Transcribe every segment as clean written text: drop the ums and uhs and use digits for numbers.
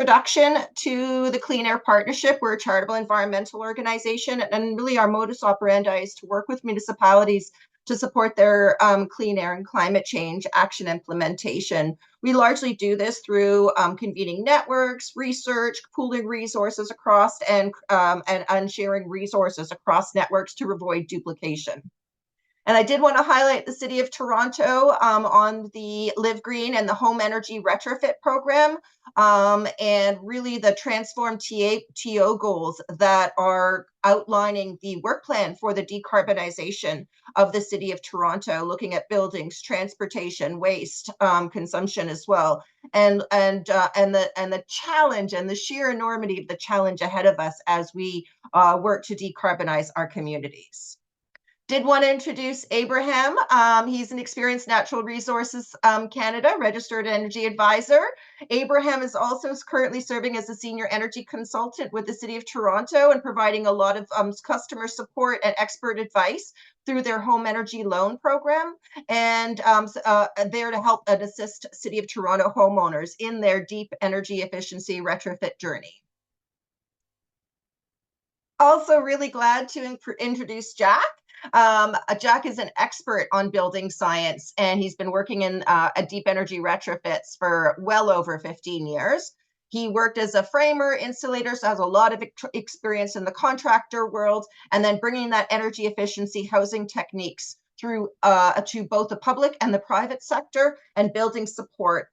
Introduction to the Clean Air Partnership. We're a charitable environmental organization, and really our modus operandi is to work with municipalities to support their clean air and climate change action implementation. We largely do this through convening networks, research, pooling resources across, and sharing resources across networks to avoid duplication. And I did want to highlight the City of Toronto on the Live Green and the Home Energy Retrofit program, and really the Transform TO goals that are outlining the work plan for the decarbonization of the City of Toronto, looking at buildings, transportation, waste, consumption as well, and the challenge and the sheer enormity of the challenge ahead of us as we work to decarbonize our communities. Did want to introduce Abraham. He's an experienced Natural Resources Canada registered energy advisor. Abraham is also currently serving as a senior energy consultant with the City of Toronto and providing a lot of customer support and expert advice through their home energy loan program, and there to help and assist City of Toronto homeowners in their deep energy efficiency retrofit journey. Also really glad to introduce Jack. Jack is an expert on building science, and he's been working in deep energy retrofits for well over 15 years. He worked as a framer, insulator, so has a lot of experience in the contractor world, and then bringing that energy efficiency housing techniques through to both the public and the private sector, and building support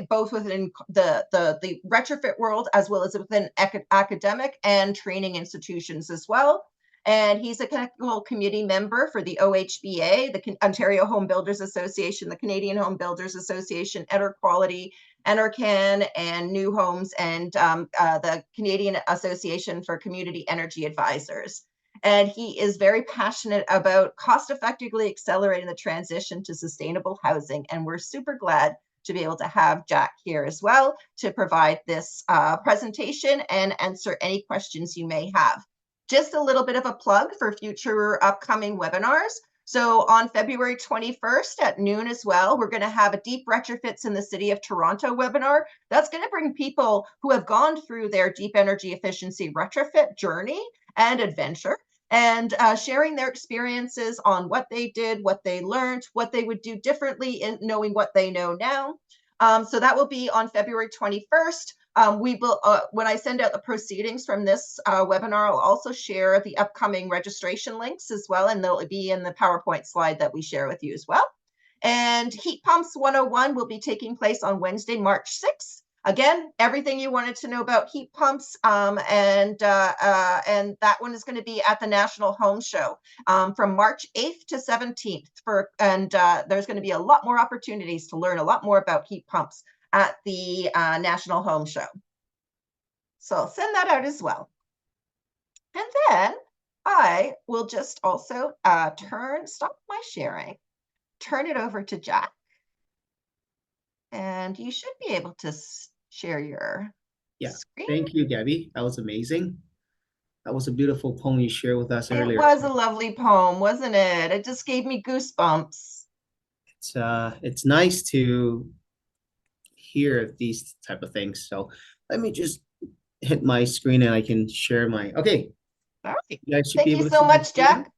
both within the retrofit world as well as within academic and training institutions as well. And he's a technical committee member for the OHBA, the Ontario Home Builders Association, the Canadian Home Builders Association, EnerQuality, NRCan, and New Homes, and the Canadian Association for Community Energy Advisors. And he is very passionate about cost-effectively accelerating the transition to sustainable housing. And we're super glad to be able to have Jack here as well to provide this presentation and answer any questions you may have. Just a little bit of a plug for future upcoming webinars. So on February 21st at noon as well, we're going to have a Deep Retrofits in the City of Toronto webinar. That's going to bring people who have gone through their deep energy efficiency retrofit journey and adventure, and sharing their experiences on what they did, what they learned, what they would do differently in knowing what they know now. So that will be on February 21st. We will, when I send out the proceedings from this webinar, I'll also share the upcoming registration links as well, and they'll be in the PowerPoint slide that we share with you as well. And Heat Pumps 101 will be taking place on Wednesday, March 6th. Again, everything you wanted to know about heat pumps, and that one is going to be at the National Home Show from March 8th to 17th. There's going to be a lot more opportunities to learn a lot more about heat pumps at the National Home Show. So I'll send that out as well. And then I will just also stop my sharing, turn it over to Jack. And you should be able to share your screen. Thank you, Gabby. That was amazing. That was a beautiful poem you shared with us earlier. It was a lovely poem, wasn't it? It just gave me goosebumps. It's nice to hear these type of things. So let me just hit my screen and I can share my, okay. All right. Thank you so much, Jack.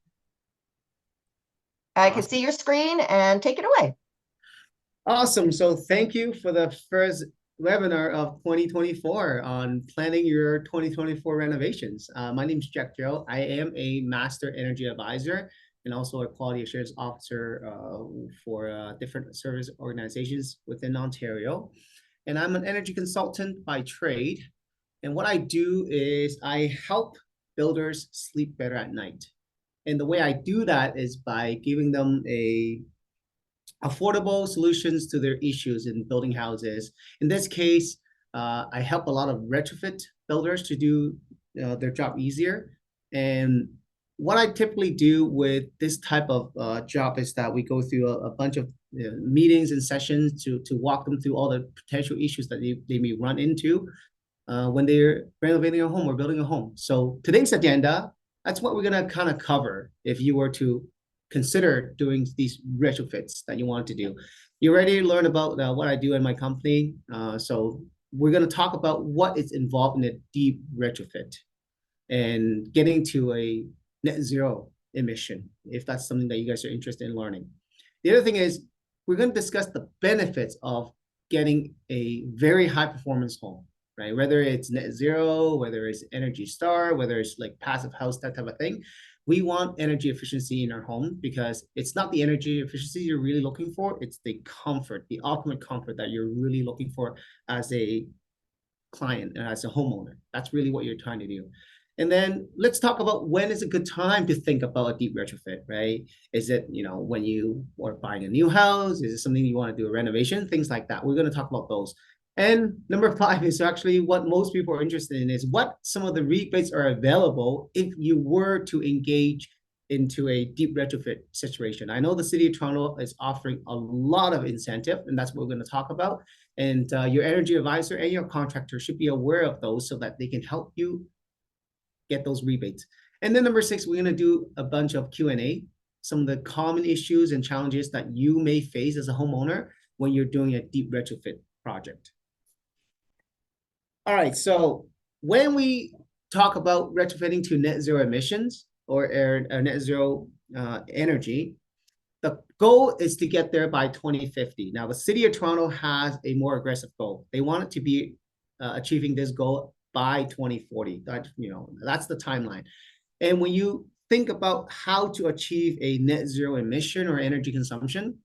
I can see your screen, and take it away. Awesome. So thank you for the first webinar of 2024 on planning your 2024 renovations. My name is Jack Zhou. I am a Master Energy Advisor and also a Quality Assurance Officer for different service organizations within Ontario. And I'm an energy consultant by trade. And what I do is I help builders sleep better at night. And the way I do that is by giving them affordable solutions to their issues in building houses. In this case, I help a lot of retrofit builders to do their job easier. And what I typically do with this type of job is that we go through a bunch of meetings and sessions to walk them through all the potential issues that they may run into when they're renovating a home or building a home. So today's agenda, that's what we're going to kind of cover if you were to consider doing these retrofits that you want to do. You already learned about what I do in my company. So we're going to talk about what is involved in a deep retrofit and getting to a net zero emission, if that's something that you guys are interested in learning. The other thing is we're going to discuss the benefits of getting a very high performance home, right? Whether it's net zero, whether it's Energy Star, whether it's like passive house, that type of thing. We want energy efficiency in our home because it's not the energy efficiency you're really looking for, it's the comfort, the ultimate comfort that you're really looking for as a client and as a homeowner. That's really what you're trying to do. And then let's talk about when is a good time to think about a deep retrofit, right? Is it, when you are buying a new house? Is it something you want to do a renovation? Things like that. We're going to talk about those. And number 5 is actually what most people are interested in is what some of the rebates are available if you were to engage into a deep retrofit situation. I know the City of Toronto is offering a lot of incentive, and that's what we're going to talk about. And your energy advisor and your contractor should be aware of those so that they can help you get those rebates. And then number 6, we're going to do a bunch of Q&A, some of the common issues and challenges that you may face as a homeowner when you're doing a deep retrofit project. All right, so when we talk about retrofitting to net zero emissions or net zero energy, the goal is to get there by 2050. Now, the City of Toronto has a more aggressive goal. They want it to be achieving this goal by 2040. That's the timeline. And when you think about how to achieve a net zero emission or energy consumption,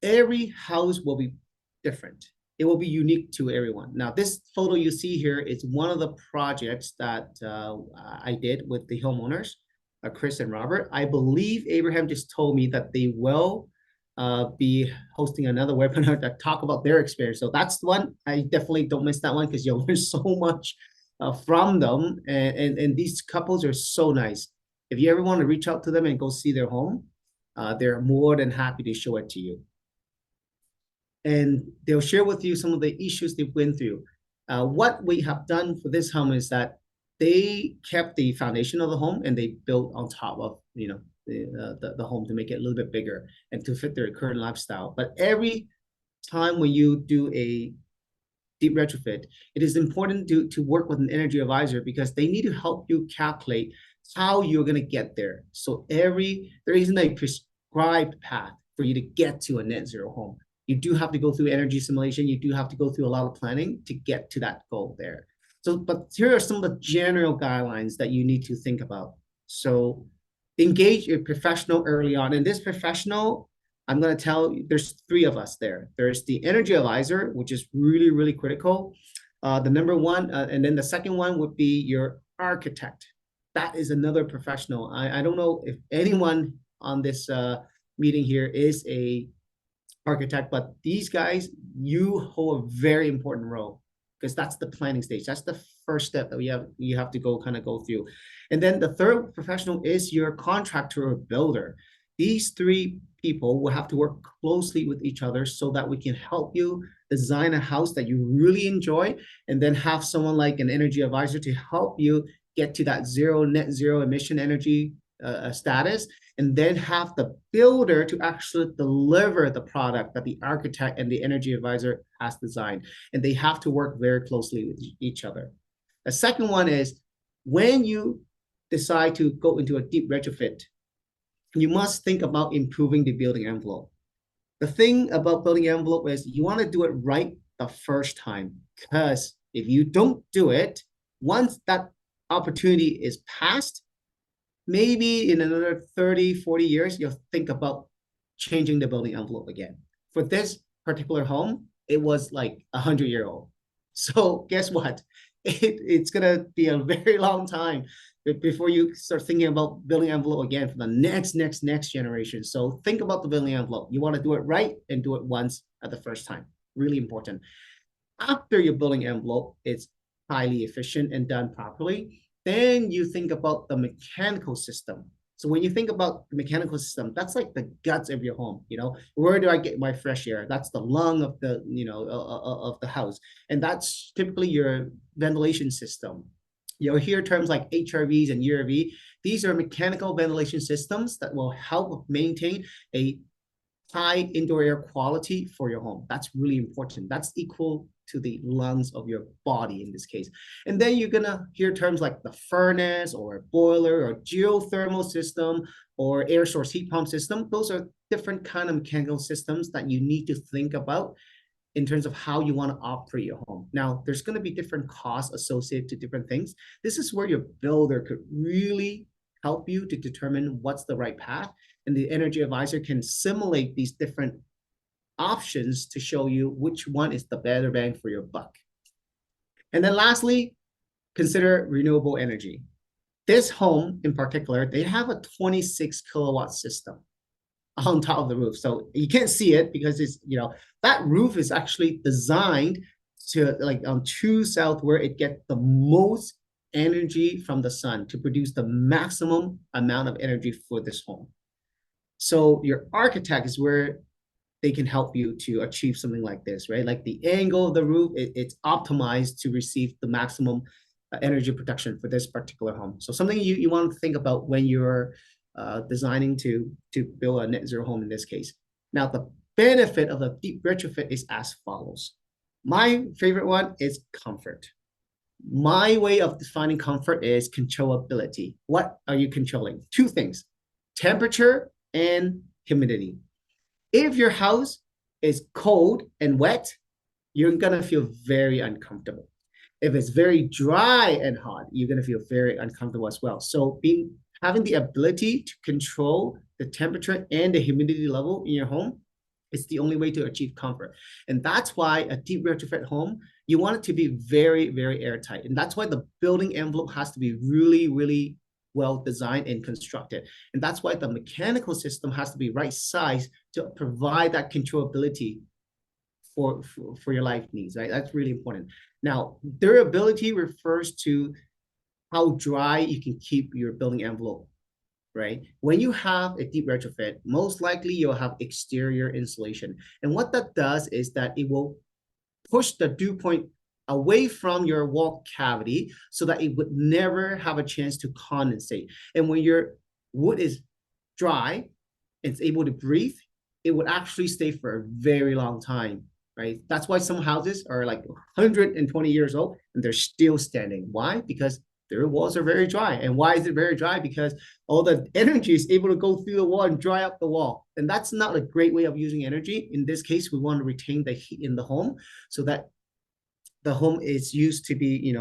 every house will be different. It will be unique to everyone. Now, this photo you see here is one of the projects that I did with the homeowners, Chris and Robert. I believe Abraham just told me that they will be hosting another webinar that talk about their experience. So that's the one. I definitely don't miss that one because you'll learn so much from them. And these couples are so nice. If you ever want to reach out to them and go see their home, they're more than happy to show it to you. And they'll share with you some of the issues they've went through. What we have done for this home is that they kept the foundation of the home and they built on top of the home to make it a little bit bigger and to fit their current lifestyle. But every time when you do a deep retrofit, it is important to work with an energy advisor because they need to help you calculate how you're going to get there. So there isn't a prescribed path for you to get to a net zero home. You do have to go through energy simulation. You do have to go through a lot of planning to get to that goal there. So, but here are some of the general guidelines that you need to think about. So engage a professional early on. And this professional, I'm going to tell you, there's 3 of us there. There's the energy advisor, which is really, really critical. The number 1, and then the second one would be your architect. That is another professional. I don't know if anyone on this meeting here is a architect, but these guys, you hold a very important role because that's the planning stage. That's the first step that you have to go through. And then the third professional is your contractor or builder. These 3 people will have to work closely with each other so that we can help you design a house that you really enjoy, and then have someone like an energy advisor to help you get to that net zero emission energy status, and then have the builder to actually deliver the product that the architect and the energy advisor has designed. And they have to work very closely with each other. The second one is when you decide to go into a deep retrofit, you must think about improving the building envelope. The thing about building envelope is you want to do it right the first time, because if you don't do it, once that opportunity is passed, maybe in another 30, 40 years, you'll think about changing the building envelope again. For this particular home, it was like 100-year-old. So guess what? It's going to be a very long time before you start thinking about building envelope again for the next generation. So think about the building envelope. You want to do it right and do it once at the first time. Really important. After your building envelope, it's highly efficient and done properly. Then you think about the mechanical system. So when you think about the mechanical system, that's like the guts of your home. Where do I get my fresh air? That's the lung of the of the house, and that's typically your ventilation system. You'll hear terms like HRVs and URV. These are mechanical ventilation systems that will help maintain a high indoor air quality for your home. That's really important. That's equal to the lungs of your body in this case. And then you're gonna hear terms like the furnace or boiler or geothermal system or air source heat pump system. Those are different kind of mechanical systems that you need to think about in terms of how you want to operate your home. Now, there's going to be different costs associated to different things. This is where your builder could really help you to determine what's the right path. And the energy advisor can simulate these different options to show you which one is the better bang for your buck. And then lastly, consider renewable energy. This home in particular, they have a 26 kilowatt system on top of the roof. So you can't see it because it's, that roof is actually designed to like true south where it gets the most energy from the sun to produce the maximum amount of energy for this home. So your architect is where they can help you to achieve something like this, right? Like the angle of the roof, it's optimized to receive the maximum energy production for this particular home. So something you want to think about when you're designing to build a net zero home in this case. Now, the benefit of a deep retrofit is as follows. My favorite one is comfort. My way of defining comfort is controllability. What are you controlling? Two things, temperature and humidity. If your house is cold and wet, you're gonna feel very uncomfortable. If it's very dry and hot, you're gonna feel very uncomfortable as well. So having the ability to control the temperature and the humidity level in your home is the only way to achieve comfort. And that's why a deep retrofit home, you want it to be very, very airtight. And that's why the building envelope has to be really, really well designed and constructed. And that's why the mechanical system has to be right size to provide that controllability for your life needs, right? That's really important. Now, durability refers to how dry you can keep your building envelope, right? When you have a deep retrofit, most likely you'll have exterior insulation. And what that does is that it will push the dew point away from your wall cavity so that it would never have a chance to condensate. And when your wood is dry, it's able to breathe, it would actually stay for a very long time, right? That's why some houses are like 120 years old and they're still standing. Why? Because their walls are very dry. And why is it very dry? Because all the energy is able to go through the wall and dry up the wall. And that's not a great way of using energy. In this case, we want to retain the heat in the home so that the home is used to be,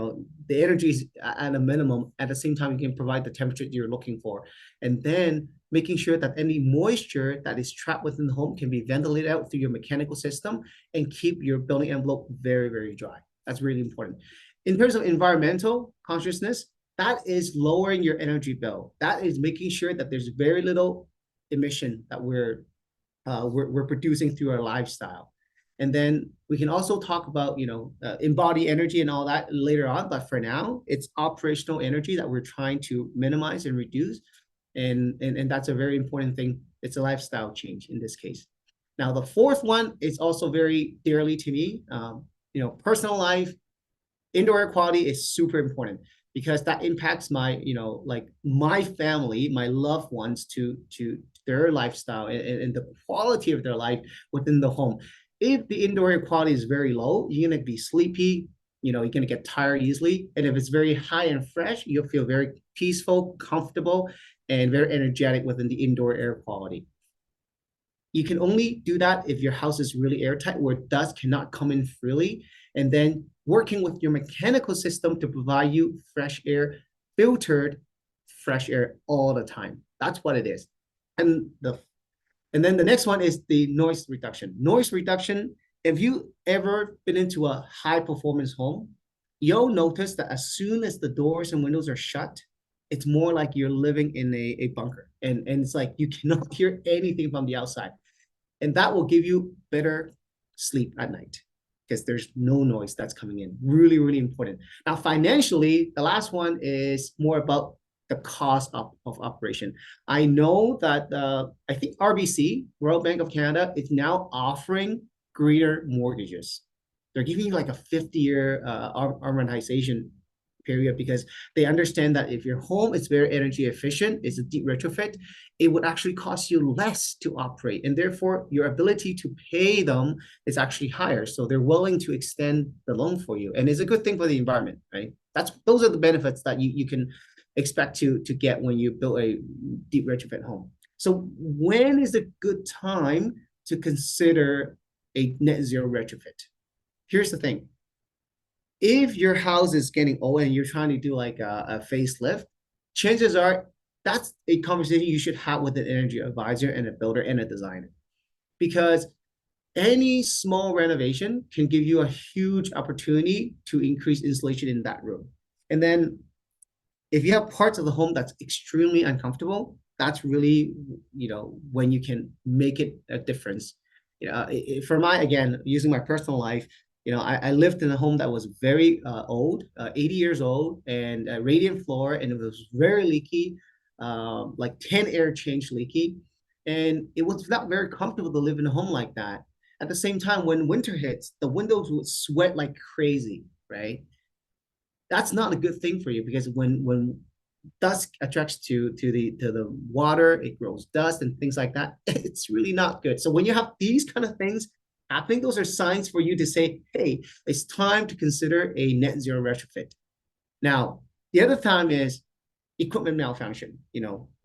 the energy is at a minimum. At the same time, you can provide the temperature you're looking for. And then making sure that any moisture that is trapped within the home can be ventilated out through your mechanical system and keep your building envelope very, very dry. That's really important. In terms of environmental consciousness, that is lowering your energy bill. That is making sure that there's very little emission that we're producing through our lifestyle. And then we can also talk about, embodied energy and all that later on. But for now, it's operational energy that we're trying to minimize and reduce. And that's a very important thing. It's a lifestyle change in this case. Now, the fourth one is also very dearly to me. Personal life, indoor air quality is super important because that impacts my, my family, my loved ones to their lifestyle and the quality of their life within the home. If the indoor air quality is very low, you're going to be sleepy, you're going to get tired easily. And if it's very high and fresh, you'll feel very peaceful, comfortable, and very energetic within the indoor air quality. You can only do that if your house is really airtight, where dust cannot come in freely. And then working with your mechanical system to provide you fresh air, filtered fresh air all the time. That's what it is. And then the next one is the noise reduction. Noise reduction, if you ever been into a high performance home, you'll notice that as soon as the doors and windows are shut, it's more like you're living in a bunker. And it's like you cannot hear anything from the outside. And that will give you better sleep at night because there's no noise that's coming in. Really, really important. Now, financially, the last one is more about the cost of operation. I know that I think RBC, Royal Bank of Canada, is now offering greener mortgages. They're giving you like a 50-year amortization period, because they understand that if your home is very energy efficient, it's a deep retrofit, it would actually cost you less to operate. And therefore, your ability to pay them is actually higher. So they're willing to extend the loan for you. And it's a good thing for the environment, right? Those are the benefits that you can expect to get when you build a deep retrofit home. So when is a good time to consider a net zero retrofit? Here's the thing. If your house is getting old and you're trying to do like a facelift, chances are that's a conversation you should have with an energy advisor and a builder and a designer. Because any small renovation can give you a huge opportunity to increase insulation in that room. And then if you have parts of the home that's extremely uncomfortable, that's really, when you can make it a difference. For again, using my personal life, I lived in a home that was very old, 80 years old, and a radiant floor, and it was very leaky, like 10 air change leaky. And it was not very comfortable to live in a home like that. At the same time, when winter hits, the windows would sweat like crazy, right? That's not a good thing for you, because when dust attracts to the water, it grows dust and things like that. It's really not good. So when you have these kind of things happening, those are signs for you to say, hey, it's time to consider a net zero retrofit. Now, the other time is equipment malfunction.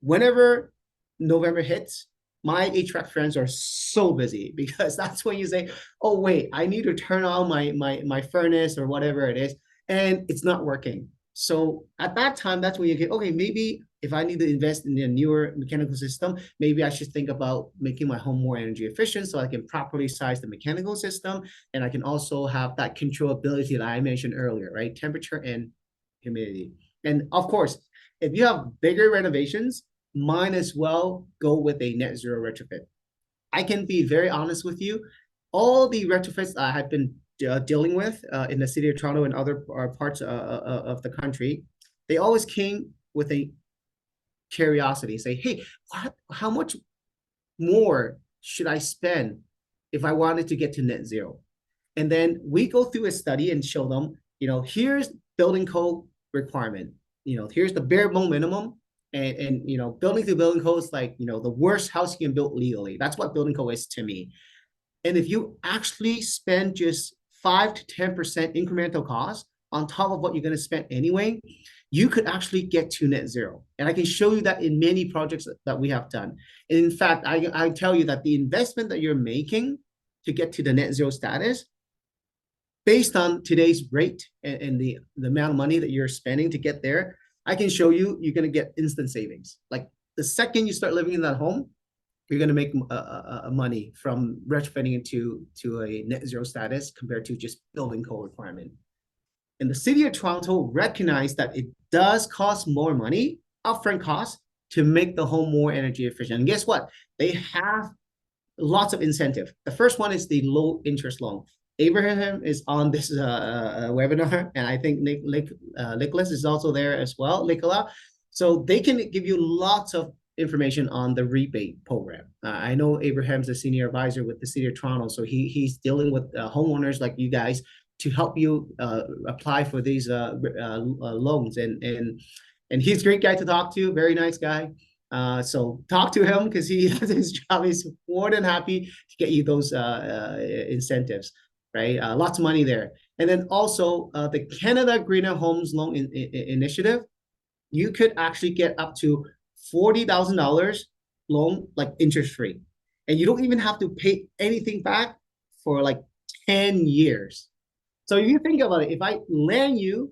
Whenever November hits, my HVAC friends are so busy, because that's when you say, oh wait, I need to turn on my furnace or whatever it is, and it's not working. So at that time, that's when you get, okay, maybe if I need to invest in a newer mechanical system, maybe I should think about making my home more energy efficient so I can properly size the mechanical system. And I can also have that controllability that I mentioned earlier, right? Temperature and humidity. And of course, if you have bigger renovations, might as well go with a net zero retrofit. I can be very honest with you. All the retrofits I have been dealing with in the city of Toronto and other parts of the country, they always came with a curiosity. Say, hey, how much more should I spend if I wanted to get to net zero? And then we go through a study and show them, here's building code requirement. Here's the bare bone minimum. And building through building code is like, the worst house you can build legally. That's what building code is to me. And if you actually spend just 5 to 10% incremental cost on top of what you're going to spend anyway, you could actually get to net zero. And I can show you that in many projects that we have done. And in fact, I tell you that the investment that you're making to get to the net zero status, based on today's rate and the amount of money that you're spending to get there, I can show you you're going to get instant savings. Like the second you start living in that home, you're going to make money from retrofitting into a net zero status compared to just building code requirement. And the city of Toronto recognized that it does cost more money, upfront costs, to make the home more energy efficient. And guess what? They have lots of incentive. The first one is the low interest loan. Abraham is on this webinar, and I think Nicholas is also there as well, Nicola. So they can give you lots of information on the rebate program. I know Abraham's a senior advisor with the City of Toronto, so he's dealing with homeowners like you guys to help you apply for these loans. And he's a great guy to talk to, very nice guy. So talk to him, because he does his job. He's more than happy to get you those incentives, right? Lots of money there. And then also the Canada Greener Homes Loan Initiative, you could actually get up to $40,000 loan, like interest free. And you don't even have to pay anything back for like 10 years. So if you think about it, if I lend you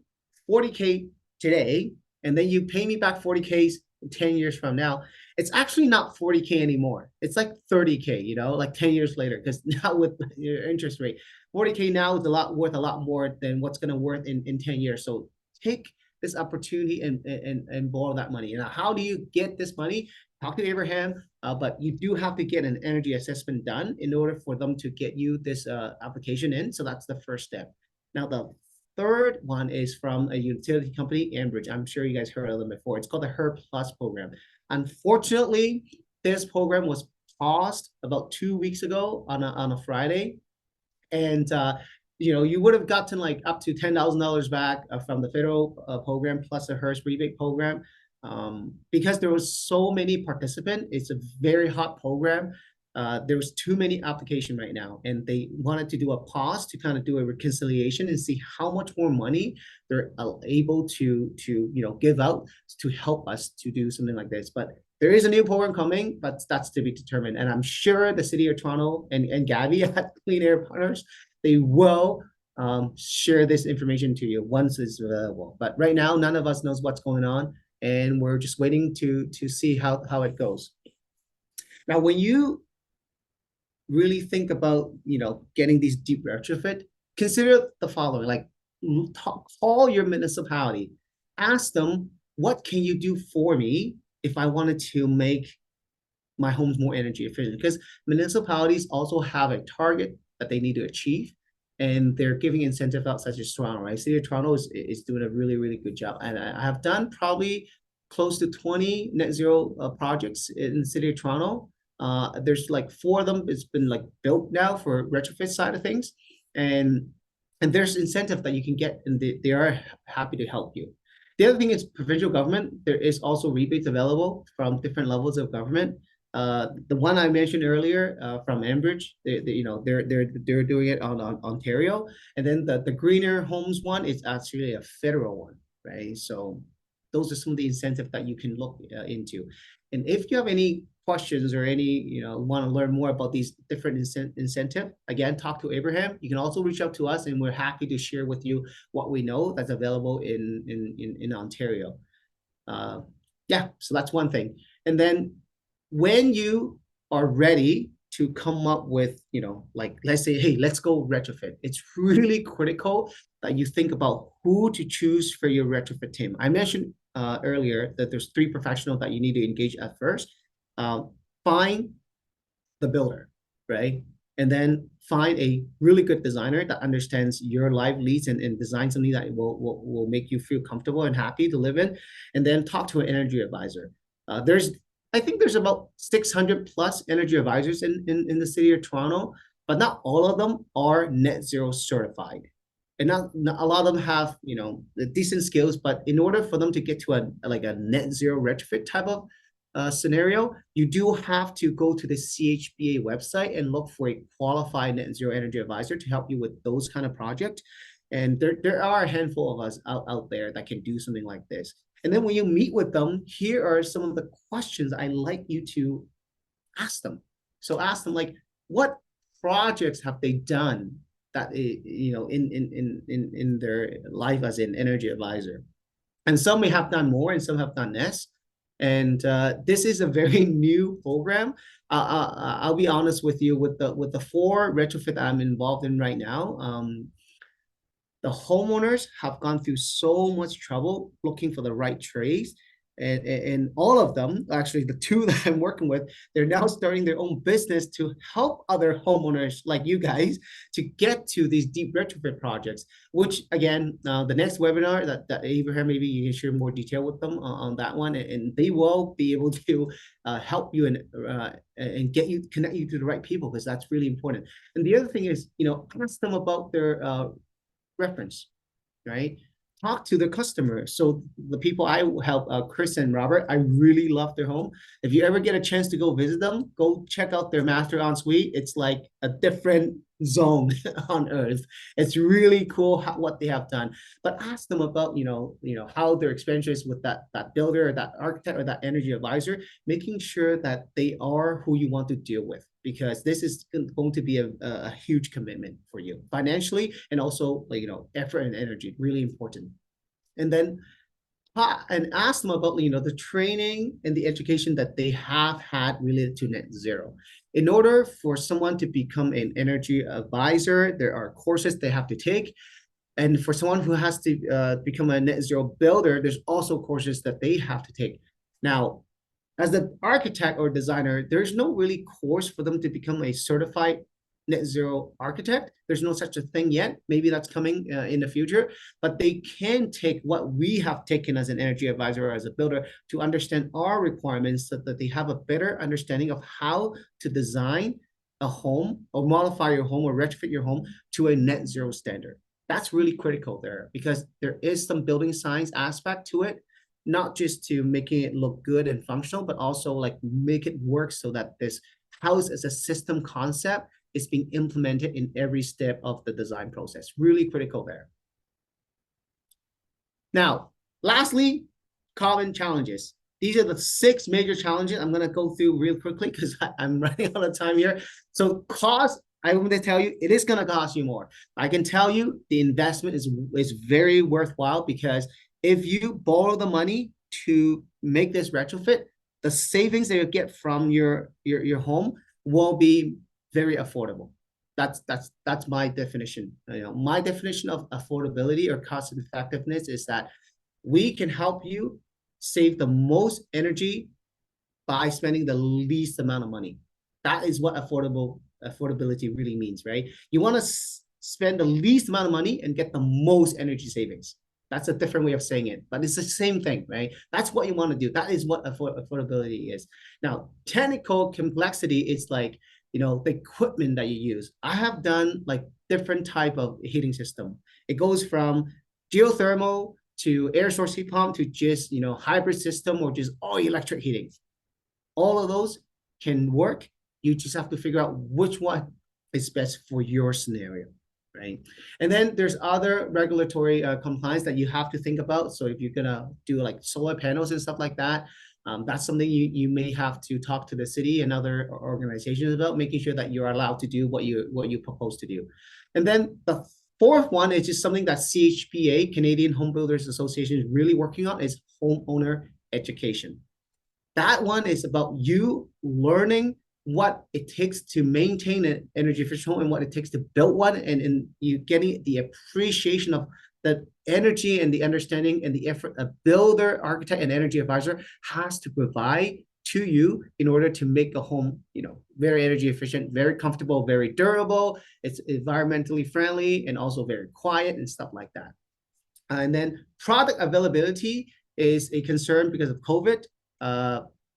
40K today, and then you pay me back 40K 10 years from now, it's actually not 40K anymore. It's like 30K, like 10 years later, because now with your interest rate, 40K now is worth a lot more than what's going to worth in 10 years. So take this opportunity and borrow that money. Now, how do you get this money? Talk to Abraham, but you do have to get an energy assessment done in order for them to get you this application in. So that's the first step. Now, the third one is from a utility company, Enbridge. I'm sure you guys heard of them before. It's called the HER Plus program. Unfortunately, this program was paused about 2 weeks ago on a Friday. And you would have gotten like up to $10,000 back from the federal program plus a HERS rebate program. Because there was so many participants, it's a very hot program. There was too many application right now, and they wanted to do a pause to kind of do a reconciliation and see how much more money they're able to give out to help us to do something like this. But there is a new program coming, but that's to be determined. And I'm sure the city of Toronto and Gabby at Clean Air Partners, they will share this information to you once it's available. But right now, none of us knows what's going on, and we're just waiting to see how it goes. Now, when you really think about getting these deep retrofit, consider the following: like, call your municipality, ask them, what can you do for me if I wanted to make my homes more energy efficient? Because municipalities also have a target that they need to achieve, and they're giving incentive out, such as Toronto, right? City of Toronto is doing a really, really good job. And I have done probably close to 20 net zero projects in the city of Toronto. There's like 4 of them. It's been like built now for retrofit side of things. And there's incentive that you can get, and they are happy to help you. The other thing is provincial government. There is also rebates available from different levels of government. The one I mentioned earlier from Enbridge, they're doing it on Ontario, and then the greener homes one is actually a federal one, right? So those are some of the incentives that you can look into. And if you have any questions or any want to learn more about these different incentive, again, talk to Abraham. You can also reach out to us, and we're happy to share with you what we know that's available in Ontario. Yeah, so that's one thing. And then when you are ready to come up with, like, let's say, hey, let's go retrofit, it's really critical that you think about who to choose for your retrofit team. I mentioned earlier that there's 3 professionals that you need to engage at first. Find the builder, right? And then find a really good designer that understands your live leads and design something that will make you feel comfortable and happy to live in. And then talk to an energy advisor. I think there's about 600 plus energy advisors in the city of Toronto, but not all of them are net zero certified. And not a lot of them have, the decent skills, but in order for them to get to a net zero retrofit type of scenario, you do have to go to the CHBA website and look for a qualified net zero energy advisor to help you with those kind of projects. And there are a handful of us out there that can do something like this. And then when you meet with them, here are some of the questions I like you to ask them. So ask them, like, what projects have they done that in their life as an energy advisor? And some may have done more, and some have done less. And this is a very new program. I'll be honest with you, with the 4 retrofit that I'm involved in right now. The homeowners have gone through so much trouble looking for the right trades. And all of them, actually the 2 that I'm working with, they're now starting their own business to help other homeowners like you guys to get to these deep retrofit projects, which again, the next webinar that Abraham, maybe you can share more detail with them on that one, and they will be able to help you and connect you to the right people, because that's really important. And the other thing is, ask them about their reference, right? Talk to the customer. So the people I help, Chris and Robert, I really love their home. If you ever get a chance to go visit them, go check out their master ensuite. It's like a different zone on earth. It's really cool what they have done. But ask them about, how their experiences with that builder or that architect or that energy advisor, making sure that they are who you want to deal with, because this is going to be a huge commitment for you financially, and also, effort and energy, really important. And then ask them about the training and the education that they have had related to net zero. In order for someone to become an energy advisor, there are courses they have to take. And for someone who has to become a net zero builder, there's also courses that they have to take. Now, as an architect or designer, there's no really course for them to become a certified net zero architect. There's no such a thing yet. Maybe that's coming in the future, but they can take what we have taken as an energy advisor or as a builder to understand our requirements, so that they have a better understanding of how to design a home or modify your home or retrofit your home to a net zero standard. That's really critical there because there is some building science aspect to it, not just to making it look good and functional, but also like make it work so that this house as a system concept is being implemented in every step of the design process. Really critical there. Now, lastly, common challenges. These are the 6 major challenges I'm going to go through real quickly because I'm running out of time here. So cost, I'm going to tell you, it is going to cost you more. I can tell you the investment is very worthwhile because if you borrow the money to make this retrofit, the savings that you get from your home will be very affordable. That's my definition. You know, my definition of affordability or cost effectiveness is that we can help you save the most energy by spending the least amount of money. That is what affordability really means, right? You want to spend the least amount of money and get the most energy savings. That's a different way of saying it, but it's the same thing, right? That's what you want to do. That is what affordability is. Now, technical complexity is like, you know, the equipment that you use. I have done like different type of heating system. It goes from geothermal to air source heat pump to just, you know, hybrid system or just all electric heating. All of those can work. You just have to figure out which one is best for your scenario, right? And then there's other regulatory compliance that you have to think about. So if you're gonna do like solar panels and stuff like that, that's something you may have to talk to the city and other organizations about, making sure that you're allowed to do what you propose to do. And then the fourth one is just something that CHPA, Canadian Home Builders Association, is really working on is homeowner education. That one is about you learning what it takes to maintain an energy efficient home and what it takes to build one, and you getting the appreciation of the energy and the understanding and the effort a builder, architect, and energy advisor has to provide to you in order to make a home, you know, very energy efficient, very comfortable, very durable. It's environmentally friendly and also very quiet and stuff like that. And then product availability is a concern because of COVID.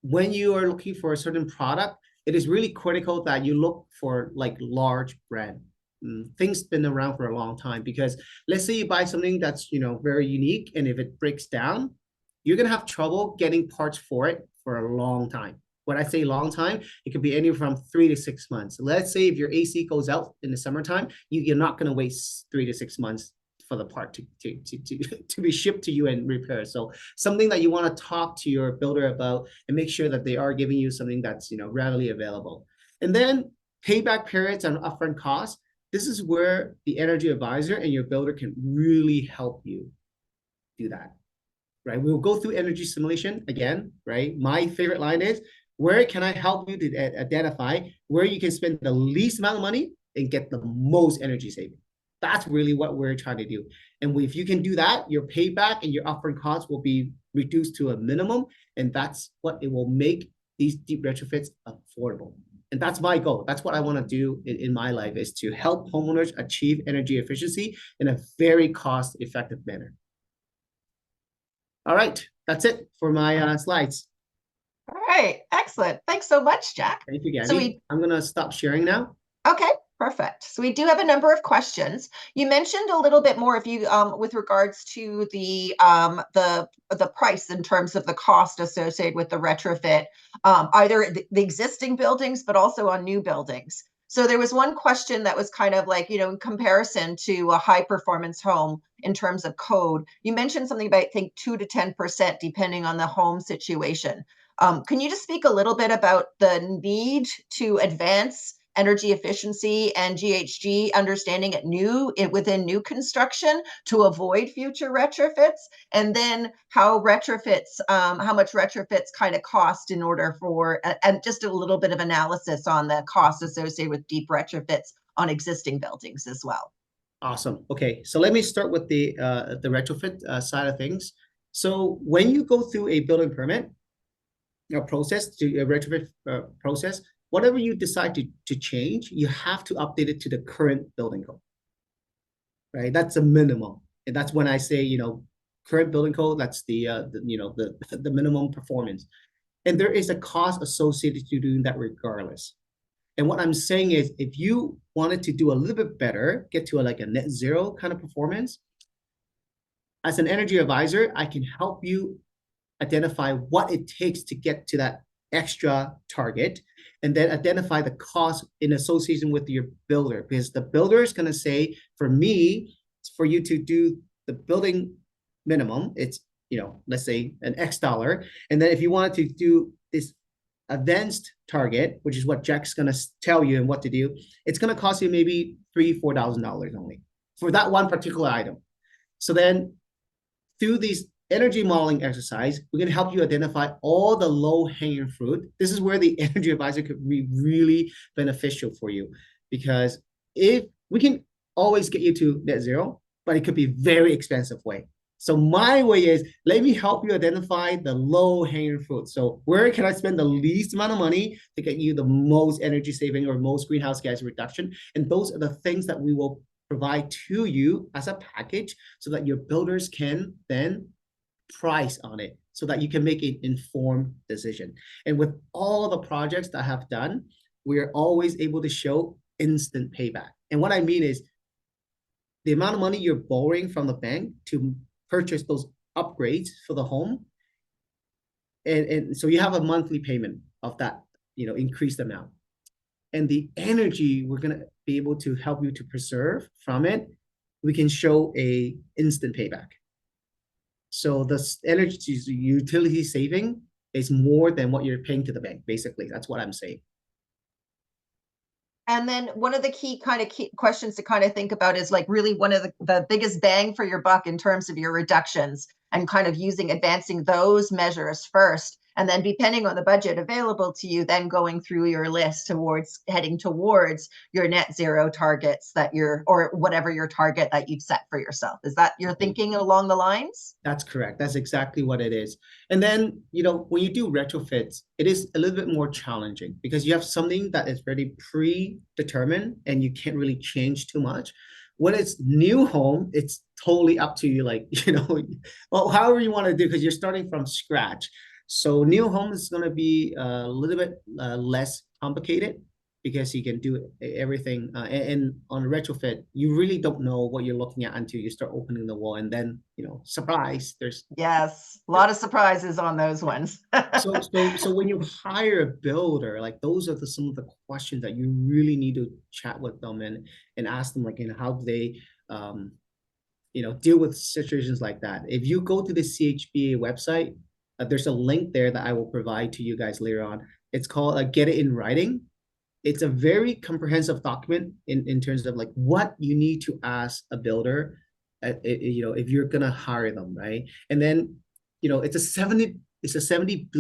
When you are looking for a certain product, it is really critical that you look for like large brand. Things been around for a long time because let's say you buy something that's, you know, very unique, and if it breaks down, you're gonna have trouble getting parts for it for a long time. When I say long time, it could be anywhere from 3 to 6 months. Let's say if your AC goes out in the summertime, you're not gonna wait 3 to 6 months for the part to be shipped to you and repaired. So something that you want to talk to your builder about and make sure that they are giving you something that's, you know, readily available. And then payback periods and upfront costs. This is where the energy advisor and your builder can really help you do that, right? We'll go through energy simulation again, right? My favorite line is, where can I help you to identify where you can spend the least amount of money and get the most energy saving? That's really what we're trying to do. And if you can do that, your payback and your upfront costs will be reduced to a minimum. And that's what it will make these deep retrofits affordable. And that's my goal. That's what I want to do in my life, is to help homeowners achieve energy efficiency in a very cost-effective manner. All right, that's it for my slides. All right, excellent. Thanks so much, Jack. Thank you, Gabby. So I'm going to stop sharing now. okay, perfect. So we do have a number of questions. You mentioned a little bit more, if you with regards to the price in terms of the cost associated with the retrofit, either the existing buildings, but also on new buildings. So there was one question that was kind of like, you know, in comparison to a high performance home in terms of code, you mentioned something about, I think, 2 to 10%, depending on the home situation. Can you just speak a little bit about the need to advance energy efficiency and GHG understanding within new construction to avoid future retrofits, and then how much retrofits kind of cost in order for, and just a little bit of analysis on the cost associated with deep retrofits on existing buildings as well. Awesome. Okay, so let me start with the retrofit side of things. So when you go through a building permit process, to a retrofit process, whatever you decide to change, you have to update it to the current building code, right? That's a minimum. And that's when I say, you know, current building code, that's the minimum performance. And there is a cost associated to doing that regardless. And what I'm saying is, if you wanted to do a little bit better, get to like a net zero kind of performance, as an energy advisor, I can help you identify what it takes to get to that extra target, and then identify the cost in association with your builder, because the builder is going to say, for me, for you to do the building minimum, it's, let's say an X dollar. And then if you wanted to do this advanced target, which is what Jack's going to tell you and what to do, it's going to cost you maybe $3,000-$4,000 only for that one particular item. So then through these energy modeling exercise, we're going to help you identify all the low-hanging fruit. This is where the energy advisor could be really beneficial for you, because if we can always get you to net zero, but it could be very expensive way. So my way is, let me help you identify the low-hanging fruit. So where can I spend the least amount of money to get you the most energy saving or most greenhouse gas reduction? And those are the things that we will provide to you as a package, so that your builders can then price on it, so that you can make an informed decision. And with all the projects that I have done, we are always able to show instant payback. And what I mean is, the amount of money you're borrowing from the bank to purchase those upgrades for the home, and so you have a monthly payment of that, increased amount. And the energy we're going to be able to help you to preserve from it, we can show a instant payback. So the energy utility saving is more than what you're paying to the bank. Basically, that's what I'm saying. And then one of the key questions to kind of think about is like really one of the biggest bang for your buck in terms of your reductions, and kind of advancing those measures first. And then depending on the budget available to you, then going through your list heading towards your net zero targets or whatever your target that you've set for yourself. Is that your thinking along the lines? That's correct. That's exactly what it is. And then, when you do retrofits, it is a little bit more challenging, because you have something that is very predetermined and you can't really change too much. When it's new home, it's totally up to you, like, well, however you want to do, because you're starting from scratch. So new home is going to be a little bit less complicated, because you can do everything. And on a retrofit, you really don't know what you're looking at until you start opening the wall, and then, surprise, there's Yes, a lot of surprises on those ones. so when you hire a builder, like, those are some of the questions that you really need to chat with them and ask them, like, how do they deal with situations like that. If you go to the CHBA website, there's a link there that I will provide to you guys later on. It's called Get It in Writing. It's a very comprehensive document in terms of like what you need to ask a builder, if you're gonna hire them, right? And then, it's a $70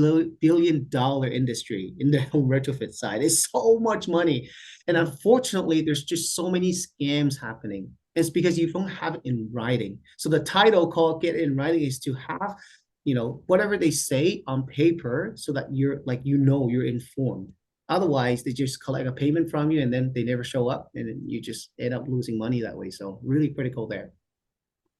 billion industry in the home retrofit side. It's so much money. And unfortunately, there's just so many scams happening. It's because you don't have it in writing. So the title called Get It in Writing is to have, whatever they say on paper, so that you're you're informed. Otherwise, they just collect a payment from you and then they never show up, and then you just end up losing money that way. So really critical there.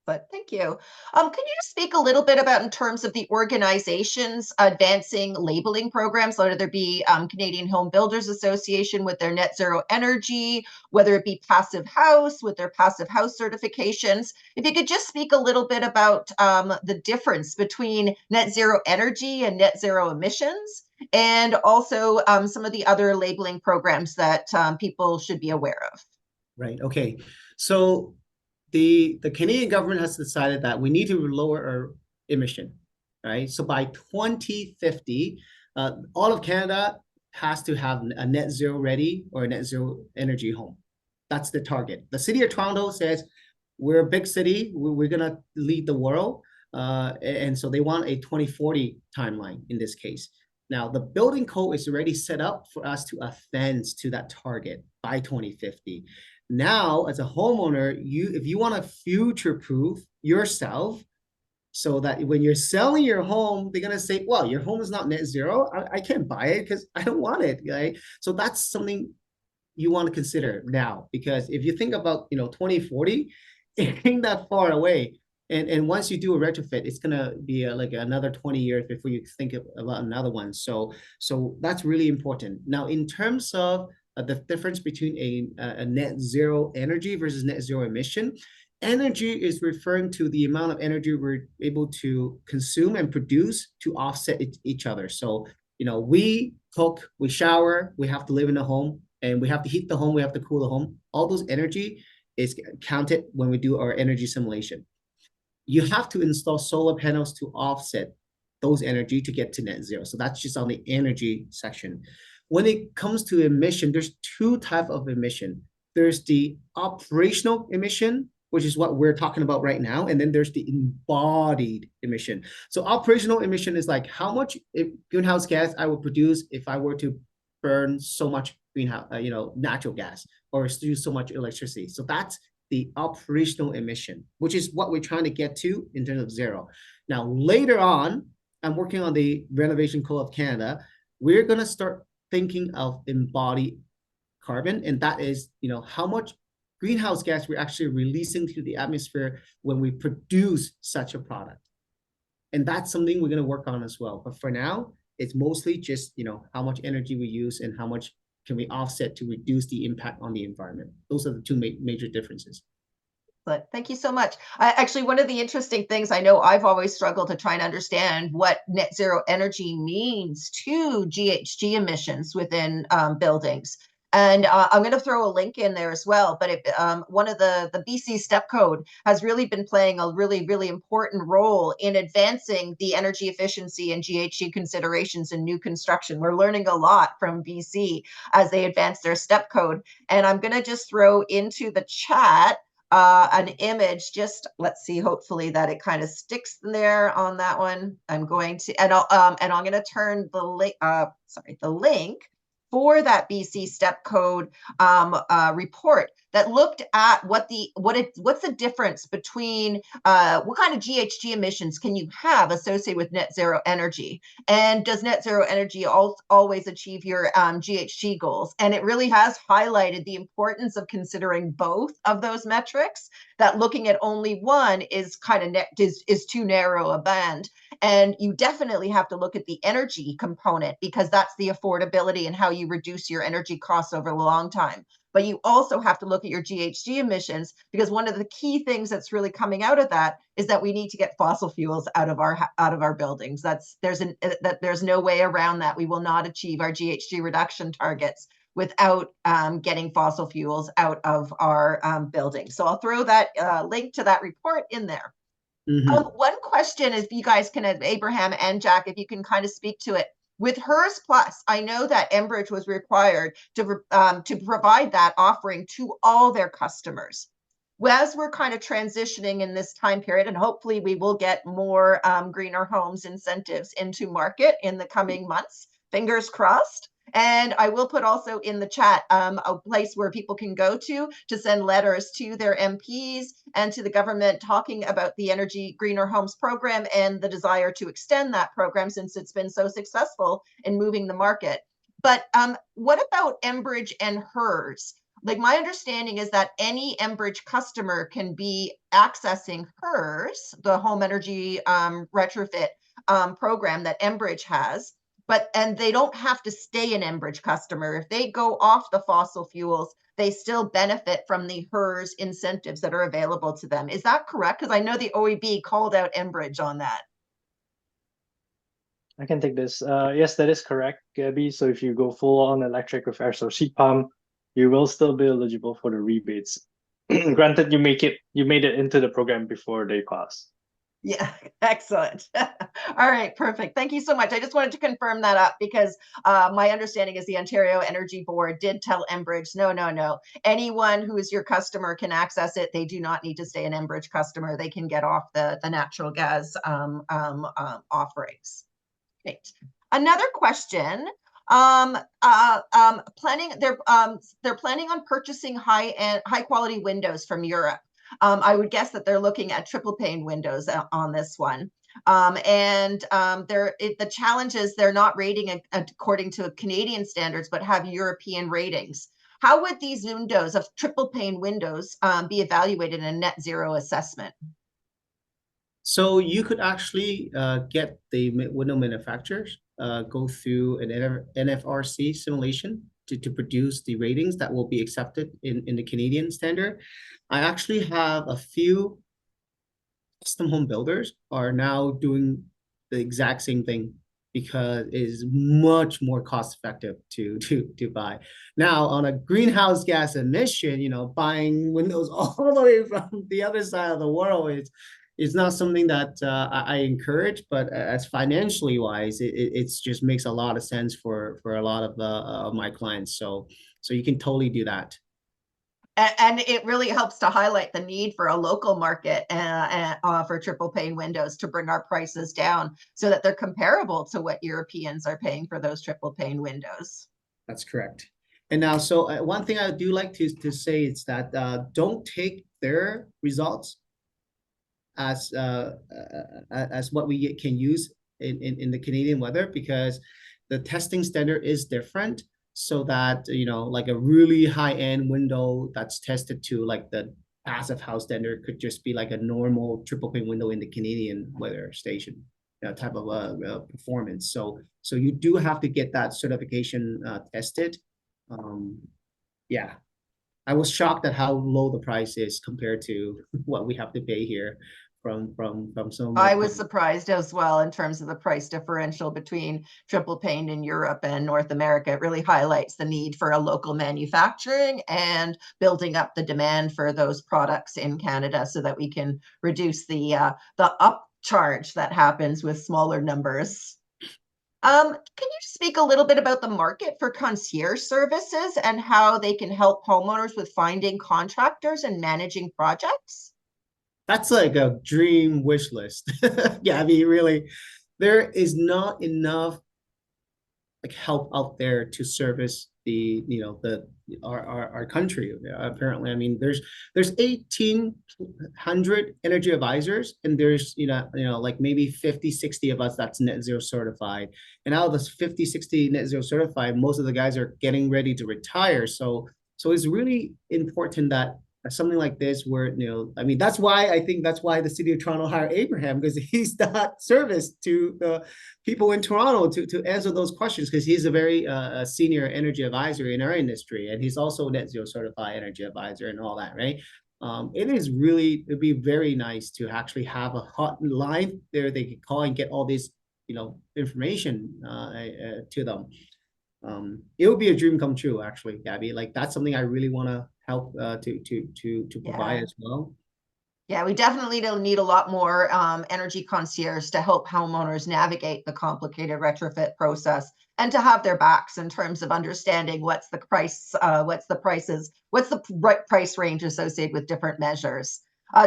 But thank you. Can you just speak a little bit about in terms of the organizations advancing labeling programs, whether there be Canadian Home Builders Association with their net zero energy, whether it be Passive House with their passive house certifications? If you could just speak a little bit about the difference between net zero energy and net zero emissions, and also some of the other labeling programs that people should be aware of. Right. Okay. So the Canadian government has decided that we need to lower our emission, right? So by 2050, all of Canada has to have a net zero ready or a net zero energy home. That's the target. The city of Toronto says, we're a big city, we're gonna lead the world. And so they want a 2040 timeline in this case. Now, the building code is already set up for us to advance to that target by 2050. Now, as a homeowner, if you want to future-proof yourself, so that when you're selling your home, they're gonna say, "Well, your home is not net zero. I can't buy it because I don't want it." Right? So that's something you want to consider now, because if you think about 2040, it ain't that far away. And once you do a retrofit, it's gonna be like another 20 years before you think about another one. So that's really important. Now, in terms of the difference between a net zero energy versus net zero emission. Energy is referring to the amount of energy we're able to consume and produce to offset each other. So, we cook, we shower, we have to live in a home, and we have to heat the home, we have to cool the home. All those energy is counted when we do our energy simulation. You have to install solar panels to offset those energy to get to net zero. So that's just on the energy section. When it comes to emission, there's two types of emission. There's the operational emission, which is what we're talking about right now, and then there's the embodied emission. So operational emission is like how much greenhouse gas I would produce if I were to burn so much greenhouse, natural gas, or use so much electricity. So that's the operational emission, which is what we're trying to get to in terms of zero. Now, later on, I'm working on the Renovation Code of Canada. We're going to start thinking of embodied carbon, and that is, how much greenhouse gas we're actually releasing to the atmosphere when we produce such a product. And that's something we're going to work on as well. But for now, it's mostly just, how much energy we use and how much can we offset to reduce the impact on the environment. Those are the two major differences. But thank you so much. Actually, one of the interesting things I know I've always struggled to try and understand what net zero energy means to GHG emissions within buildings. And I'm going to throw a link in there as well. But one of the BC Step Code has really been playing a really, really important role in advancing the energy efficiency and GHG considerations in new construction. We're learning a lot from BC as they advance their Step Code. And I'm going to just throw into the chat an image. Just let's see. Hopefully that it kind of sticks there on that one. I'm going to, and I'm going to turn the link. The link for that BC Step Code report that looked at what's the difference between what kind of GHG emissions can you have associated with net zero energy, and does net zero energy always achieve your GHG goals? And it really has highlighted the importance of considering both of those metrics. That looking at only one is kind of is too narrow a band. And you definitely have to look at the energy component, because that's the affordability and how you reduce your energy costs over a long time. But you also have to look at your GHG emissions, because one of the key things that's really coming out of that is that we need to get fossil fuels out of our buildings. There's no way around that. We will not achieve our GHG reduction targets without getting fossil fuels out of our buildings. So I'll throw that link to that report in there. One question, if you guys can, Abraham and Jack, if you can kind of speak to it. With HERS Plus, I know that Enbridge was required to provide that offering to all their customers. As we're kind of transitioning in this time period, and hopefully we will get more greener homes incentives into market in the coming months, fingers crossed. And I will put also in the chat a place where people can go to send letters to their MPs and to the government talking about the Energy Greener Homes program and the desire to extend that program, since it's been so successful in moving the market. But what about Enbridge and HERS? Like, my understanding is that any Enbridge customer can be accessing HERS, the home energy retrofit program that Enbridge has. And they don't have to stay an Enbridge customer. If they go off the fossil fuels, they still benefit from the HERS incentives that are available to them. Is that correct? Because I know the OEB called out Enbridge on that. I can take this. Yes, that is correct, Gabby. So if you go full on electric with air source heat pump, you will still be eligible for the rebates. Granted, you made it into the program before they cost. Yeah, excellent. All right, perfect. Thank you so much. I just wanted to confirm that up, because my understanding is the Ontario Energy Board did tell Enbridge, no. Anyone who is your customer can access it. They do not need to stay an Enbridge customer. They can get off the natural gas offerings. Great. Another question. They're planning on purchasing high quality windows from Europe. I would guess that they're looking at triple pane windows on this one. The challenge is they're not rating according to Canadian standards, but have European ratings. How would these windows of triple pane windows be evaluated in a net zero assessment? So you could actually get the window manufacturers go through an NFRC simulation to produce the ratings that will be accepted in the Canadian standard. I actually have a few custom home builders are now doing the exact same thing because it is much more cost effective to buy. Now on a greenhouse gas emission, buying windows all the way from the other side of the world is not something that I encourage, but as financially wise, it's just makes a lot of sense for a lot of my clients. So you can totally do that. And it really helps to highlight the need for a local market for triple pane windows to bring our prices down so that they're comparable to what Europeans are paying for those triple pane windows. That's correct. And now, so one thing I do like to say is that don't take their results as what we can use in the Canadian weather, because the testing standard is different. So that, like a really high-end window that's tested to like the passive house standard could just be like a normal triple pane window in the Canadian weather station type of performance. So you do have to get that certification tested. Yeah, I was shocked at how low the price is compared to what we have to pay here from some of my I was clients. surprised as well in terms of the price differential between triple pane in Europe and North America. It really highlights the need for a local manufacturing and building up the demand for those products in Canada so that we can reduce the upcharge that happens with smaller numbers. Can you speak a little bit about the market for concierge services and how they can help homeowners with finding contractors and managing projects? That's like a dream wish list. Yeah, I mean, really, there is not enough like help out there to service the our country. Apparently, I mean, there's 1,800 energy advisors, and there's like maybe 50, 60 of us that's net zero certified. And out of those 50, 60 net zero certified, most of the guys are getting ready to retire. So it's really important that something like this where I mean, that's why the city of Toronto hired Abraham, because he's that service to the people in Toronto to answer those questions, because he's a very senior energy advisor in our industry, and he's also net zero certified energy advisor and all that, right? It'd be very nice to actually have a hotline there they can call and get all this information to them. It would be a dream come true, actually, Gabby. Like that's something I really want to help to provide as well. Yeah, we definitely need a lot more energy concierge to help homeowners navigate the complicated retrofit process and to have their backs in terms of understanding what's the price, what's the right price range associated with different measures.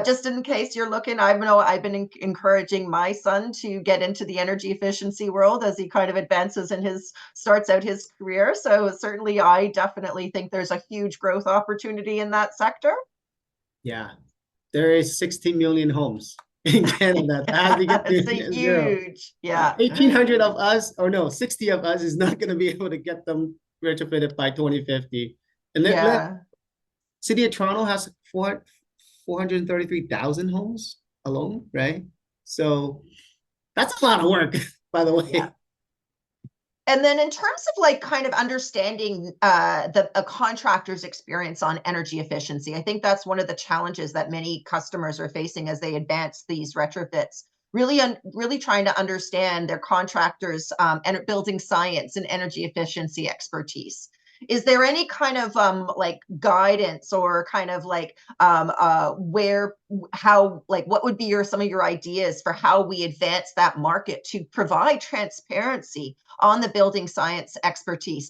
Just in case you're looking, I know I've been encouraging my son to get into the energy efficiency world as he kind of advances in starts out his career. So certainly, I definitely think there's a huge growth opportunity in that sector. Yeah, there is 16 million homes in Canada that has to get to net zero. Huge, yeah. 1,800 of us, or no, 60 of us is not going to be able to get them retrofitted by 2050. And Yeah. City of Toronto has 433,000 homes alone, right? So that's a lot of work, by the way. Yeah. And then in terms of like kind of understanding a contractor's experience on energy efficiency, I think that's one of the challenges that many customers are facing as they advance these retrofits. Really trying to understand their contractors' and building science and energy efficiency expertise. Is there any kind of like guidance or kind of like what would be some of your ideas for how we advance that market to provide transparency on the building science expertise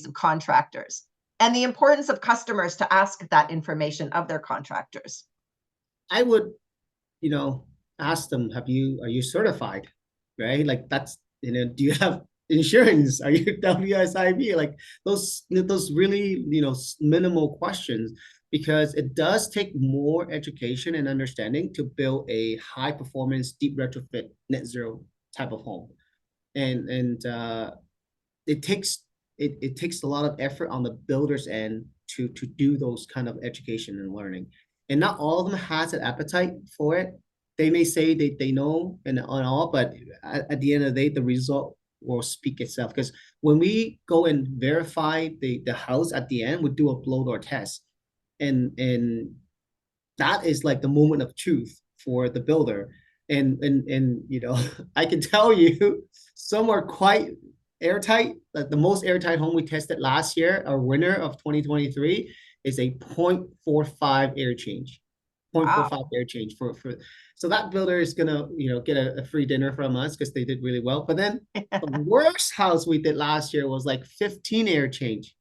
of contractors and the importance of customers to ask that information of their contractors? I would, ask them, are you certified? Right? Like that's, do you have insurance? Are you WSIB? Like those really, minimal questions, because it does take more education and understanding to build a high performance, deep retrofit net zero type of home. And it takes a lot of effort on the builder's end to do those kind of education and learning. And not all of them has an appetite for it. They may say they know and all, but at the end of the day, the result will speak itself. Because when we go and verify the house at the end, we do a blow door test, and that is like the moment of truth for the builder. And you know, I can tell you, some are quite airtight. Like the most airtight home we tested last year, our winner of 2023, is a 0.45 air change. Wow. 0.45 air change for so that builder is gonna, you know, get a free dinner from us because they did really well. But then the worst house we did last year was like 15 air change.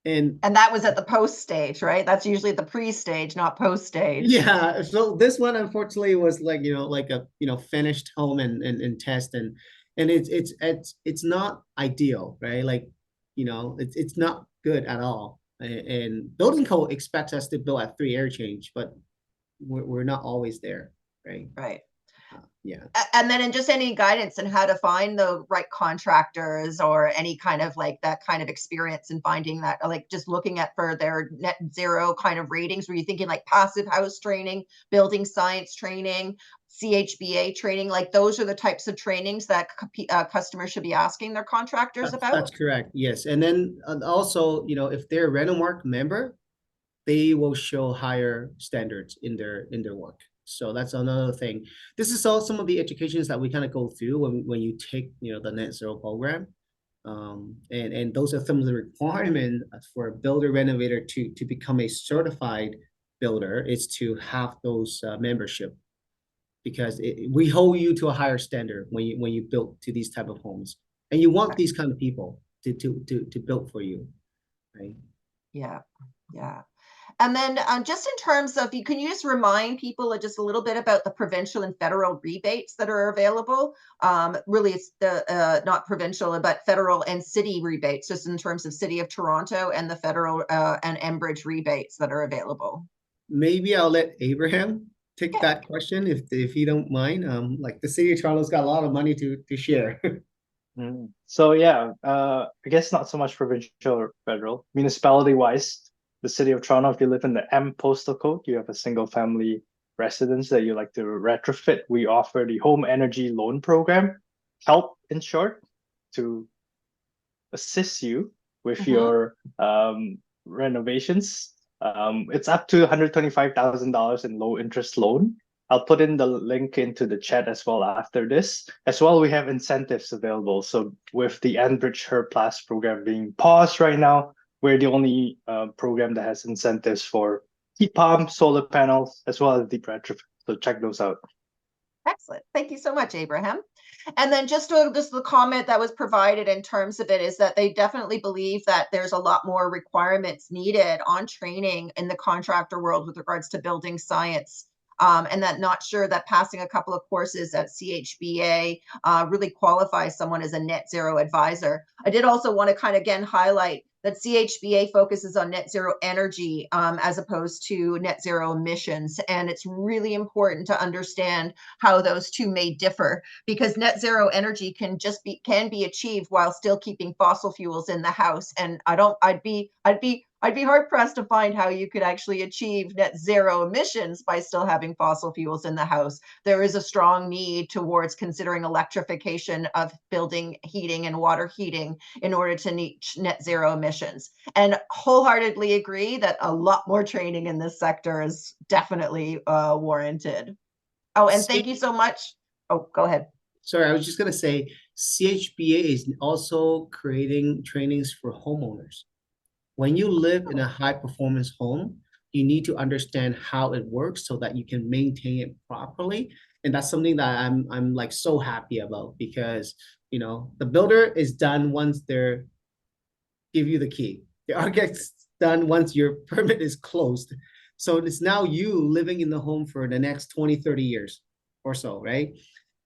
And And that was at the post stage, right? That's usually the pre-stage, not post stage. yeah, so this one unfortunately was like, you know, like a, you know, finished home and test, and it's not ideal, right? Like, you know, it's not good at all. And building code expects us to build at 3 air change, but we're not always there, right? Right. Yeah. And then in just any guidance in how to find the right contractors or any kind of like that kind of experience in finding that, like just looking at for their net zero kind of ratings, were you thinking like passive house training, building science training, CHBA training, like those are the types of trainings that customers should be asking their contractors about? That's correct. Yes. And then also, you know, if they're a Renomark member, they will show higher standards in their work. So that's another thing. This is all some of the educations that we kind of go through when you take, you know, the net zero program. And those are some of the requirements for a builder renovator to become a certified builder, is to have those membership, because we hold you to a higher standard when you build to these type of homes, and you want these kind of people to build for you, right? Yeah. Yeah. And then just in terms of, can you just remind people just a little bit about the provincial and federal rebates that are available? Really, it's the not provincial, but federal and city rebates, just in terms of City of Toronto and the federal and Enbridge rebates that are available. Maybe I'll let Abraham take Yeah. that question if you don't mind. Like the city of Toronto's got a lot of money to share. So yeah, I guess not so much provincial or federal. Municipality wise, the city of Toronto, if you live in the M postal code, you have a single family residence that you like to retrofit. We offer the home energy loan program, help in short, to assist you with Hmm. your renovations. It's up to $125,000 in low interest loan. I'll put in the link into the chat as well after this. As well, we have incentives available. So with the Enbridge Her Plus program being paused right now, we're the only program that has incentives for heat pumps, solar panels, as well as deep retrofit. So check those out. Excellent. Thank you so much, Abraham. And then just the comment that was provided in terms of it is that they definitely believe that there's a lot more requirements needed on training in the contractor world with regards to building science. And that not sure that passing a couple of courses at CHBA really qualifies someone as a net zero advisor. I did also want to kind of again highlight that CHBA focuses on net zero energy as opposed to net zero emissions. And it's really important to understand how those two may differ, because net zero energy can be achieved while still keeping fossil fuels in the house. And I'd be hard pressed to find how you could actually achieve net zero emissions by still having fossil fuels in the house. There is a strong need towards considering electrification of building heating and water heating in order to reach net zero emissions. And wholeheartedly agree that a lot more training in this sector is definitely warranted. Oh, and thank you so much. Oh, go ahead. Sorry, I was just gonna say CHBA is also creating trainings for homeowners. When you live in a high performance home, you need to understand how it works so that you can maintain it properly. And that's something that I'm like so happy about, because you know the builder is done once they're give you the key. The architect's done once your permit is closed. So it's now you living in the home for the next 20, 30 years or so, right?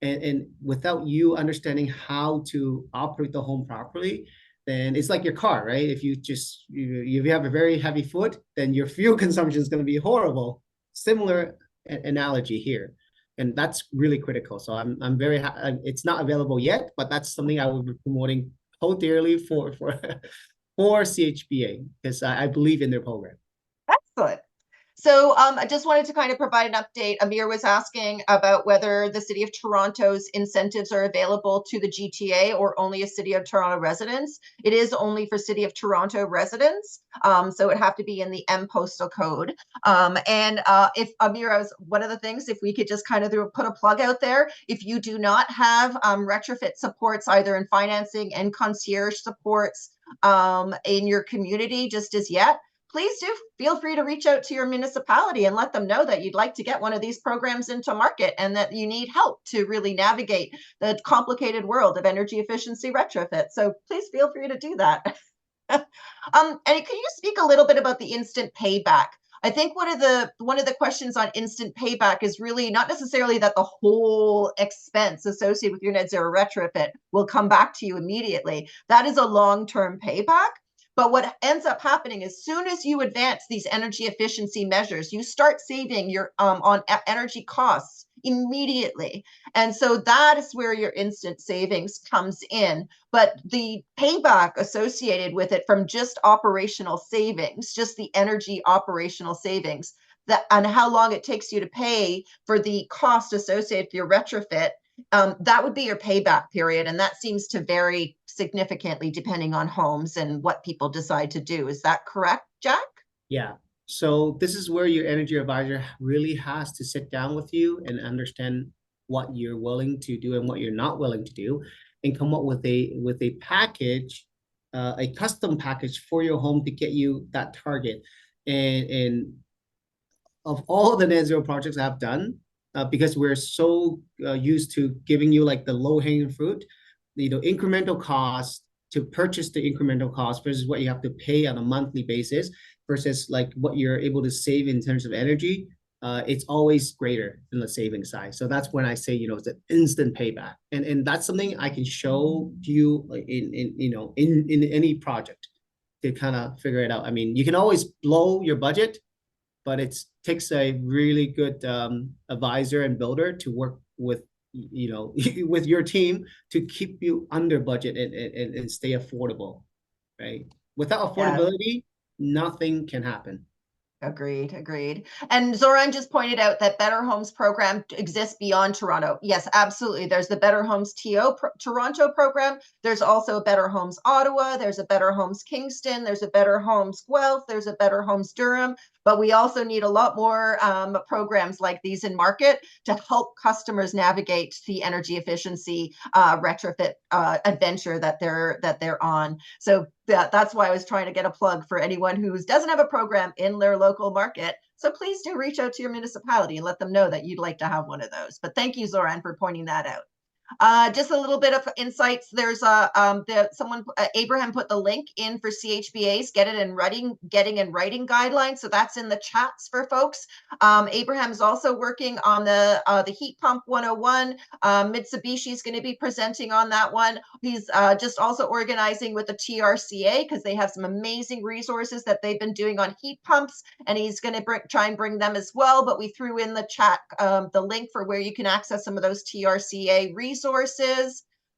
And without you understanding how to operate the home properly, then it's like your car, right? If you have a very heavy foot, then your fuel consumption is going to be horrible. Similar analogy here, and that's really critical. So I'm very it's not available yet, but that's something I will be promoting so dearly for CHBA, because I believe in their program. Excellent. So I just wanted to kind of provide an update. Amir was asking about whether the City of Toronto's incentives are available to the GTA or only a City of Toronto residents. It is only for City of Toronto residents, so it have to be in the M postal code. If Amir, one of the things, if we could just kind of put a plug out there, if you do not have retrofit supports either in financing and concierge supports in your community just as yet, please do feel free to reach out to your municipality and let them know that you'd like to get one of these programs into market and that you need help to really navigate the complicated world of energy efficiency retrofit. So please feel free to do that. And can you speak a little bit about the instant payback? I think one of the questions on instant payback is really not necessarily that the whole expense associated with your net zero retrofit will come back to you immediately. That is a long-term payback. But what ends up happening as soon as you advance these energy efficiency measures, you start saving your on energy costs immediately. And so that is where your instant savings comes in. But the payback associated with it from just operational savings, just the energy operational savings, that and how long it takes you to pay for the cost associated with your retrofit, that would be your payback period. And that seems to vary significantly depending on homes and what people decide to do. Is that correct, Jack? Yeah. So this is where your energy advisor really has to sit down with you and understand what you're willing to do and what you're not willing to do, and come up with a package, a custom package for your home to get you that target. And of all the net zero projects I've done, because we're so used to giving you like the low hanging fruit, incremental cost to purchase the incremental cost versus what you have to pay on a monthly basis versus like what you're able to save in terms of energy, it's always greater than the saving side. So that's when I say, it's an instant payback. And that's something I can show you in any project to kind of figure it out. I mean, you can always blow your budget, but it takes a really good advisor and builder to work with, with your team to keep you under budget and stay affordable, right? Without Yeah. affordability, nothing can happen. Agreed. And Zoran just pointed out that Better Homes program exists beyond Toronto. Yes, absolutely. There's the BetterHomesTO Toronto program. There's also a Better Homes Ottawa. There's a Better Homes Kingston. There's a Better Homes Guelph. There's a Better Homes Durham. But we also need a lot more programs like these in market to help customers navigate the energy efficiency retrofit adventure that they're on. So that's why I was trying to get a plug for anyone who doesn't have a program in their local market. So please do reach out to your municipality and let them know that you'd like to have one of those. But thank you, Zoran, for pointing that out. Just a little bit of insights. There's Abraham put the link in for CHBA's getting and writing guidelines. So that's in the chats for folks. Abraham is also working on the heat pump 101. Mitsubishi is going to be presenting on that one. He's just also organizing with the TRCA because they have some amazing resources that they've been doing on heat pumps, and he's going to try and bring them as well. But we threw in the chat the link for where you can access some of those TRCA resources.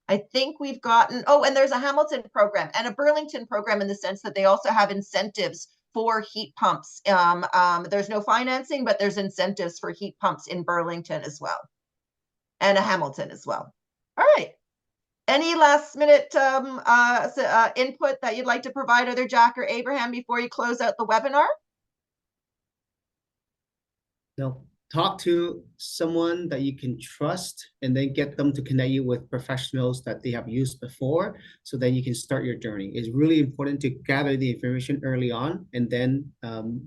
I think we've gotten, and there's a Hamilton program and a Burlington program in the sense that they also have incentives for heat pumps. There's no financing, but there's incentives for heat pumps in Burlington as well, and a Hamilton as well. All right. Any last minute input that you'd like to provide, either Jack or Abraham, before you close out the webinar? No. Talk to someone that you can trust and then get them to connect you with professionals that they have used before so that you can start your journey. It's really important to gather the information early on and then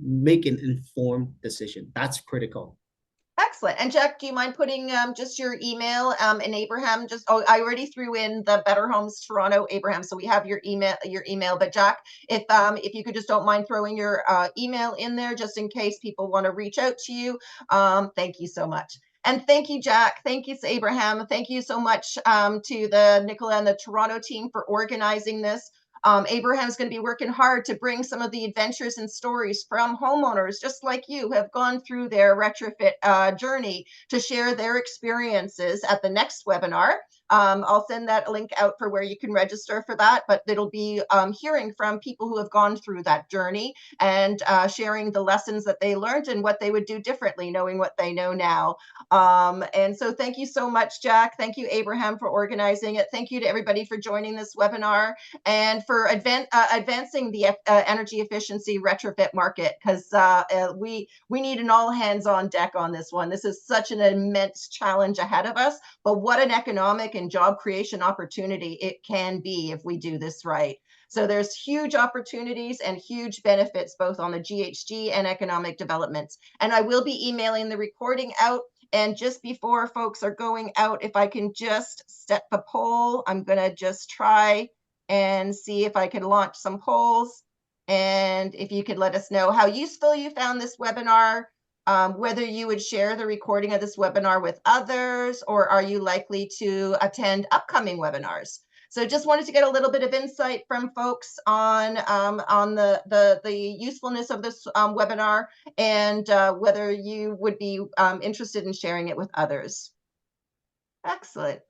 make an informed decision. That's critical. Excellent. And Jack, do you mind putting just your email and Abraham? I already threw in the Better Homes Toronto, Abraham, so we have your email. But Jack, if you could just don't mind throwing your email in there just in case people want to reach out to you. Thank you so much. And thank you, Jack. Thank you, Abraham. Thank you so much to the Nicola and the Toronto team for organizing this. Abraham's going to be working hard to bring some of the adventures and stories from homeowners just like you who have gone through their retrofit journey to share their experiences at the next webinar. I'll send that link out for where you can register for that, but it'll be hearing from people who have gone through that journey and sharing the lessons that they learned and what they would do differently, knowing what they know now. And so thank you so much, Jack. Thank you, Abraham, for organizing it. Thank you to everybody for joining this webinar and for advancing the energy efficiency retrofit market, because we need an all hands on deck on this one. This is such an immense challenge ahead of us, but what an economic and job creation opportunity it can be if we do this right. So there's huge opportunities and huge benefits both on the GHG and economic developments. And I will be emailing the recording out. And just before folks are going out, if I can just set the poll, I'm going to just try and see if I can launch some polls. And if you could let us know how useful you found this webinar, whether you would share the recording of this webinar with others, or are you likely to attend upcoming webinars? So just wanted to get a little bit of insight from folks on the usefulness of this webinar, and whether you would be interested in sharing it with others. Excellent.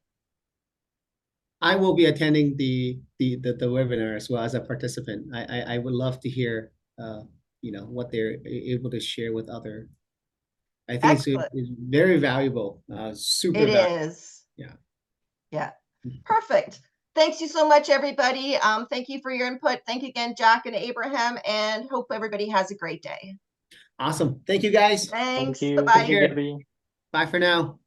I will be attending the webinar as well as a participant. I would love to hear what they're able to share with other. I think it's very valuable. Super it valuable. Is. Yeah. Perfect. Thanks you so much, everybody. Thank you for your input. Thank you again, Jack and Abraham, and hope everybody has a great day. Awesome. Thank you, guys. Thanks. Thank you. Bye-bye. Thank you, Gabby. Bye for now.